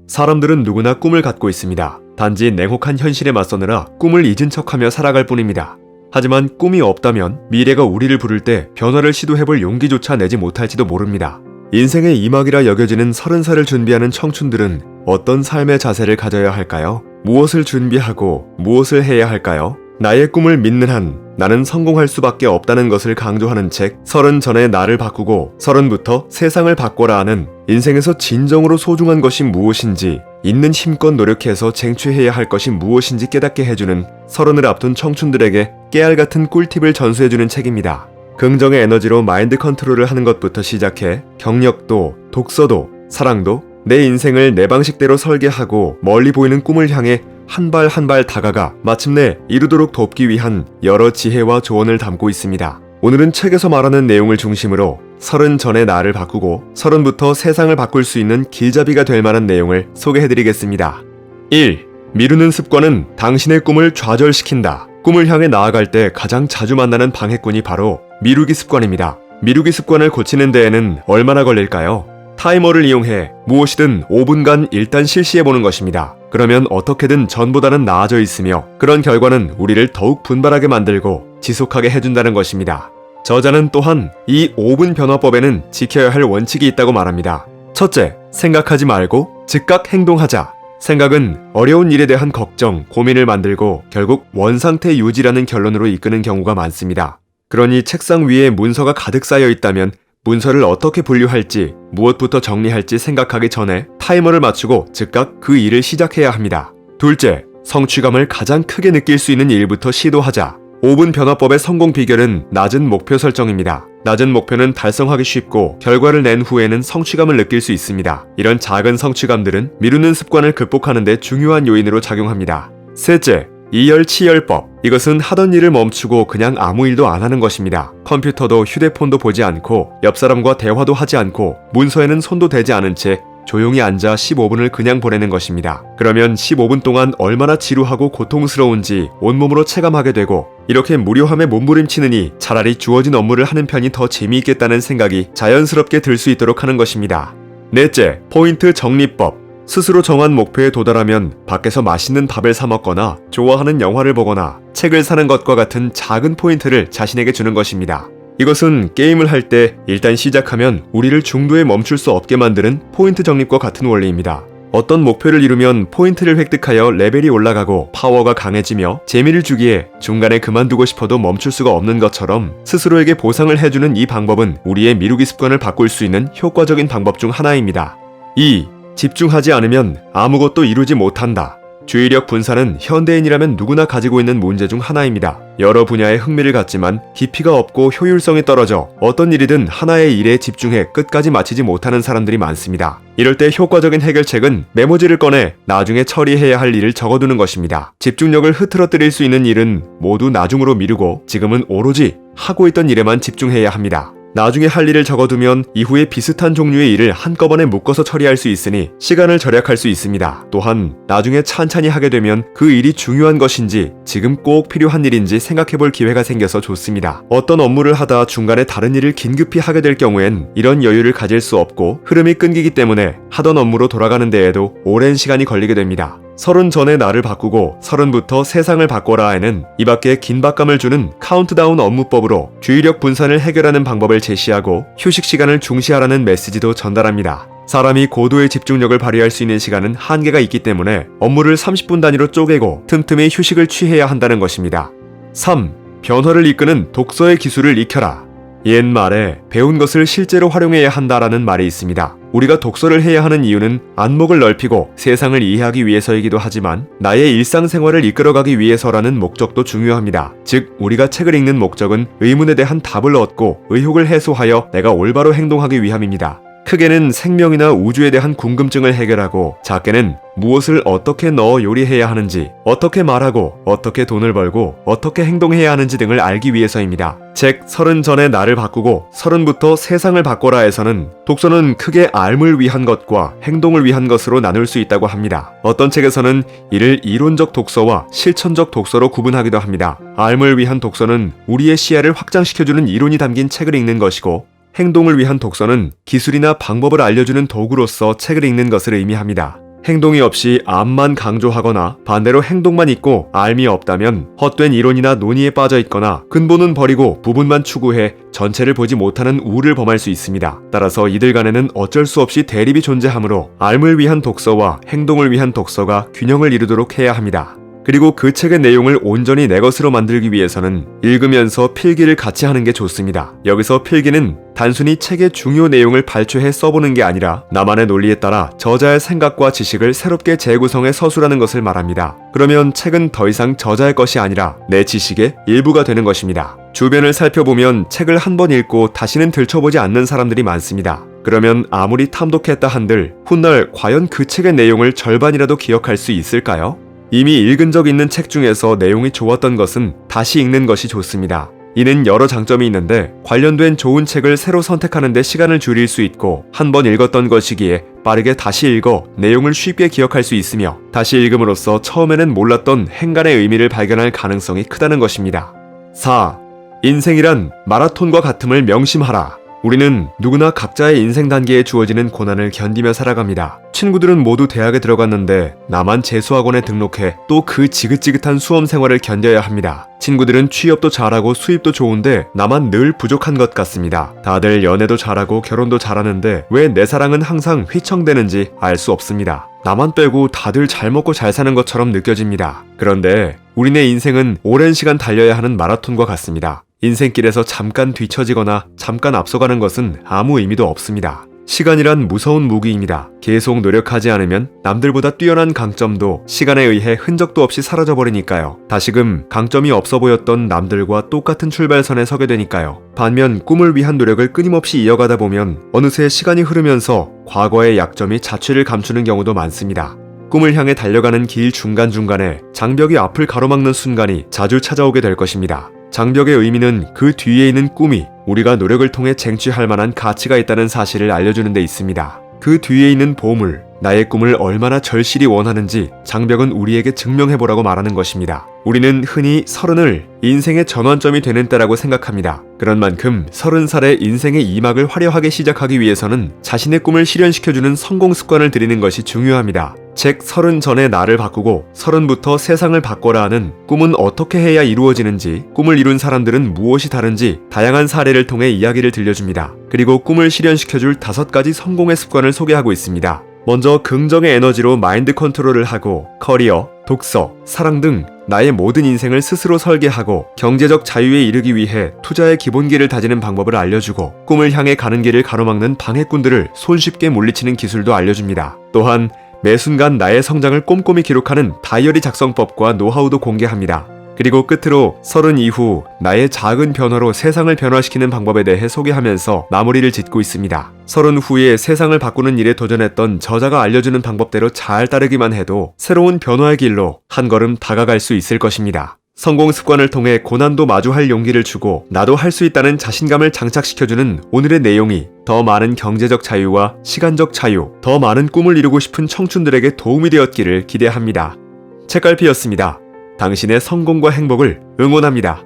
사람들은 누구나 꿈을 갖고 있습니다. 단지 냉혹한 현실에 맞서느라 꿈을 잊은 척하며 살아갈 뿐입니다. 하지만 꿈이 없다면 미래가 우리를 부를 때 변화를 시도해볼 용기조차 내지 못할지도 모릅니다. 인생의 이막이라 여겨지는 30살을 준비하는 청춘들은 어떤 삶의 자세를 가져야 할까요? 무엇을 준비하고 무엇을 해야 할까요? 나의 꿈을 믿는 한 나는 성공할 수밖에 없다는 것을 강조하는 책 30 전에 나를 바꾸고 30부터 세상을 바꿔라 하는 인생에서 진정으로 소중한 것이 무엇인지 있는 힘껏 노력해서 쟁취해야 할 것이 무엇인지 깨닫게 해주는 30을 앞둔 청춘들에게 깨알같은 꿀팁을 전수해주는 책입니다. 긍정의 에너지로 마인드 컨트롤을 하는 것부터 시작해 경력도, 독서도, 사랑도 내 인생을 내 방식대로 설계하고 멀리 보이는 꿈을 향해 한 발 한 발 다가가 마침내 이루도록 돕기 위한 여러 지혜와 조언을 담고 있습니다. 오늘은 책에서 말하는 내용을 중심으로 30 전에 나를 바꾸고 30부터 세상을 바꿀 수 있는 길잡이가 될 만한 내용을 소개해드리겠습니다. 1. 미루는 습관은 당신의 꿈을 좌절시킨다. 꿈을 향해 나아갈 때 가장 자주 만나는 방해꾼이 바로 미루기 습관입니다. 미루기 습관을 고치는 데에는 얼마나 걸릴까요? 타이머를 이용해 무엇이든 5분간 일단 실시해보는 것입니다. 그러면 어떻게든 전보다는 나아져 있으며 그런 결과는 우리를 더욱 분발하게 만들고 지속하게 해준다는 것입니다. 저자는 또한 이 5분 변화법에는 지켜야 할 원칙이 있다고 말합니다. 첫째, 생각하지 말고 즉각 행동하자. 생각은 어려운 일에 대한 걱정, 고민을 만들고 결국 원상태 유지라는 결론으로 이끄는 경우가 많습니다. 그러니 책상 위에 문서가 가득 쌓여 있다면 문서를 어떻게 분류할지, 무엇부터 정리할지 생각하기 전에 타이머를 맞추고 즉각 그 일을 시작해야 합니다. 둘째, 성취감을 가장 크게 느낄 수 있는 일부터 시도하자. 5분 변화법의 성공 비결은 낮은 목표 설정입니다. 낮은 목표는 달성하기 쉽고 결과를 낸 후에는 성취감을 느낄 수 있습니다. 이런 작은 성취감들은 미루는 습관을 극복하는 데 중요한 요인으로 작용합니다. 셋째, 이열치열법. 이것은 하던 일을 멈추고 그냥 아무 일도 안 하는 것입니다. 컴퓨터도 휴대폰도 보지 않고 옆 사람과 대화도 하지 않고 문서에는 손도 대지 않은 채 조용히 앉아 15분을 그냥 보내는 것입니다. 그러면 15분 동안 얼마나 지루하고 고통스러운지 온몸으로 체감하게 되고 이렇게 무료함에 몸부림치느니 차라리 주어진 업무를 하는 편이 더 재미있겠다는 생각이 자연스럽게 들 수 있도록 하는 것입니다. 넷째, 포인트 정리법. 스스로 정한 목표에 도달하면 밖에서 맛있는 밥을 사 먹거나 좋아하는 영화를 보거나 책을 사는 것과 같은 작은 포인트를 자신에게 주는 것입니다. 이것은 게임을 할 때 일단 시작하면 우리를 중도에 멈출 수 없게 만드는 포인트 적립과 같은 원리입니다. 어떤 목표를 이루면 포인트를 획득하여 레벨이 올라가고 파워가 강해지며 재미를 주기에 중간에 그만두고 싶어도 멈출 수가 없는 것처럼 스스로에게 보상을 해주는 이 방법은 우리의 미루기 습관을 바꿀 수 있는 효과적인 방법 중 하나입니다. 2. 집중하지 않으면 아무것도 이루지 못한다. 주의력 분산은 현대인이라면 누구나 가지고 있는 문제 중 하나입니다. 여러 분야에 흥미를 갖지만 깊이가 없고 효율성이 떨어져 어떤 일이든 하나의 일에 집중해 끝까지 마치지 못하는 사람들이 많습니다. 이럴 때 효과적인 해결책은 메모지를 꺼내 나중에 처리해야 할 일을 적어두는 것입니다. 집중력을 흐트러뜨릴 수 있는 일은 모두 나중으로 미루고 지금은 오로지 하고 있던 일에만 집중해야 합니다. 나중에 할 일을 적어두면 이후에 비슷한 종류의 일을 한꺼번에 묶어서 처리할 수 있으니 시간을 절약할 수 있습니다. 또한 나중에 찬찬히 하게 되면 그 일이 중요한 것인지 지금 꼭 필요한 일인지 생각해볼 기회가 생겨서 좋습니다. 어떤 업무를 하다 중간에 다른 일을 긴급히 하게 될 경우엔 이런 여유를 가질 수 없고 흐름이 끊기기 때문에 하던 업무로 돌아가는 데에도 오랜 시간이 걸리게 됩니다. 30 전에 나를 바꾸고 30부터 세상을 바꿔라에는 이밖에 긴박감을 주는 카운트다운 업무법으로 주의력 분산을 해결하는 방법을 제시하고 휴식 시간을 중시하라는 메시지도 전달합니다. 사람이 고도의 집중력을 발휘할 수 있는 시간은 한계가 있기 때문에 업무를 30분 단위로 쪼개고 틈틈이 휴식을 취해야 한다는 것입니다. 3. 변화를 이끄는 독서의 기술을 익혀라. 옛말에 배운 것을 실제로 활용해야 한다라는 말이 있습니다. 우리가 독서를 해야 하는 이유는 안목을 넓히고 세상을 이해하기 위해서이기도 하지만 나의 일상생활을 이끌어가기 위해서라는 목적도 중요합니다. 즉, 우리가 책을 읽는 목적은 의문에 대한 답을 얻고 의혹을 해소하여 내가 올바로 행동하기 위함입니다. 크게는 생명이나 우주에 대한 궁금증을 해결하고 작게는 무엇을 어떻게 넣어 요리해야 하는지, 어떻게 말하고, 어떻게 돈을 벌고, 어떻게 행동해야 하는지 등을 알기 위해서입니다. 책 30 전에 나를 바꾸고 30부터 세상을 바꿔라에서는 독서는 크게 알을 위한 것과 행동을 위한 것으로 나눌 수 있다고 합니다. 어떤 책에서는 이를 이론적 독서와 실천적 독서로 구분하기도 합니다. 알을 위한 독서는 우리의 시야를 확장시켜주는 이론이 담긴 책을 읽는 것이고 행동을 위한 독서는 기술이나 방법을 알려주는 도구로서 책을 읽는 것을 의미합니다. 행동이 없이 암만 강조하거나 반대로 행동만 있고 알미 없다면 헛된 이론이나 논의에 빠져 있거나 근본은 버리고 부분만 추구해 전체를 보지 못하는 우를 범할 수 있습니다. 따라서 이들 간에는 어쩔 수 없이 대립이 존재하므로 알을 위한 독서와 행동을 위한 독서가 균형을 이루도록 해야 합니다. 그리고 그 책의 내용을 온전히 내 것으로 만들기 위해서는 읽으면서 필기를 같이 하는 게 좋습니다. 여기서 필기는 단순히 책의 중요 내용을 발췌해 써보는 게 아니라 나만의 논리에 따라 저자의 생각과 지식을 새롭게 재구성해 서술하는 것을 말합니다. 그러면 책은 더 이상 저자의 것이 아니라 내 지식의 일부가 되는 것입니다. 주변을 살펴보면 책을 한 번 읽고 다시는 들춰보지 않는 사람들이 많습니다. 그러면 아무리 탐독했다 한들 훗날 과연 그 책의 내용을 절반이라도 기억할 수 있을까요? 이미 읽은 적 있는 책 중에서 내용이 좋았던 것은 다시 읽는 것이 좋습니다. 이는 여러 장점이 있는데 관련된 좋은 책을 새로 선택하는 데 시간을 줄일 수 있고 한 번 읽었던 것이기에 빠르게 다시 읽어 내용을 쉽게 기억할 수 있으며 다시 읽음으로써 처음에는 몰랐던 행간의 의미를 발견할 가능성이 크다는 것입니다. 4. 인생이란 마라톤과 같음을 명심하라. 우리는 누구나 각자의 인생 단계에 주어지는 고난을 견디며 살아갑니다. 친구들은 모두 대학에 들어갔는데 나만 재수학원에 등록해 또 그 지긋지긋한 수험 생활을 견뎌야 합니다. 친구들은 취업도 잘하고 수입도 좋은데 나만 늘 부족한 것 같습니다. 다들 연애도 잘하고 결혼도 잘하는데 왜 내 사랑은 항상 휘청대는지 알 수 없습니다. 나만 빼고 다들 잘 먹고 잘 사는 것처럼 느껴집니다. 그런데 우리네 인생은 오랜 시간 달려야 하는 마라톤과 같습니다. 인생길에서 잠깐 뒤처지거나 잠깐 앞서가는 것은 아무 의미도 없습니다. 시간이란 무서운 무기입니다. 계속 노력하지 않으면 남들보다 뛰어난 강점도 시간에 의해 흔적도 없이 사라져버리니까요. 다시금 강점이 없어 보였던 남들과 똑같은 출발선에 서게 되니까요. 반면 꿈을 위한 노력을 끊임없이 이어가다 보면 어느새 시간이 흐르면서 과거의 약점이 자취를 감추는 경우도 많습니다. 꿈을 향해 달려가는 길 중간중간에 장벽이 앞을 가로막는 순간이 자주 찾아오게 될 것입니다. 장벽의 의미는 그 뒤에 있는 꿈이 우리가 노력을 통해 쟁취할 만한 가치가 있다는 사실을 알려주는 데 있습니다. 그 뒤에 있는 보물, 나의 꿈을 얼마나 절실히 원하는지 장벽은 우리에게 증명해보라고 말하는 것입니다. 우리는 흔히 30을 인생의 전환점이 되는 때라고 생각합니다. 그런 만큼 30살에 인생의 2막을 화려하게 시작하기 위해서는 자신의 꿈을 실현시켜주는 성공 습관을 들이는 것이 중요합니다. 책 30 전에 나를 바꾸고 30부터 세상을 바꿔라 하는 꿈은 어떻게 해야 이루어지는지, 꿈을 이룬 사람들은 무엇이 다른지 다양한 사례를 통해 이야기를 들려줍니다. 그리고 꿈을 실현시켜줄 5가지 성공의 습관을 소개하고 있습니다. 먼저 긍정의 에너지로 마인드 컨트롤을 하고 커리어, 독서, 사랑 등 나의 모든 인생을 스스로 설계하고 경제적 자유에 이르기 위해 투자의 기본기를 다지는 방법을 알려주고 꿈을 향해 가는 길을 가로막는 방해꾼들을 손쉽게 물리치는 기술도 알려줍니다. 또한 매 순간 나의 성장을 꼼꼼히 기록하는 다이어리 작성법과 노하우도 공개합니다. 그리고 끝으로 30 이후 나의 작은 변화로 세상을 변화시키는 방법에 대해 소개하면서 마무리를 짓고 있습니다. 30 후에 세상을 바꾸는 일에 도전했던 저자가 알려주는 방법대로 잘 따르기만 해도 새로운 변화의 길로 한 걸음 다가갈 수 있을 것입니다. 성공 습관을 통해 고난도 마주할 용기를 주고 나도 할 수 있다는 자신감을 장착시켜주는 오늘의 내용이 더 많은 경제적 자유와 시간적 자유, 더 많은 꿈을 이루고 싶은 청춘들에게 도움이 되었기를 기대합니다. 책갈피였습니다. 당신의 성공과 행복을 응원합니다.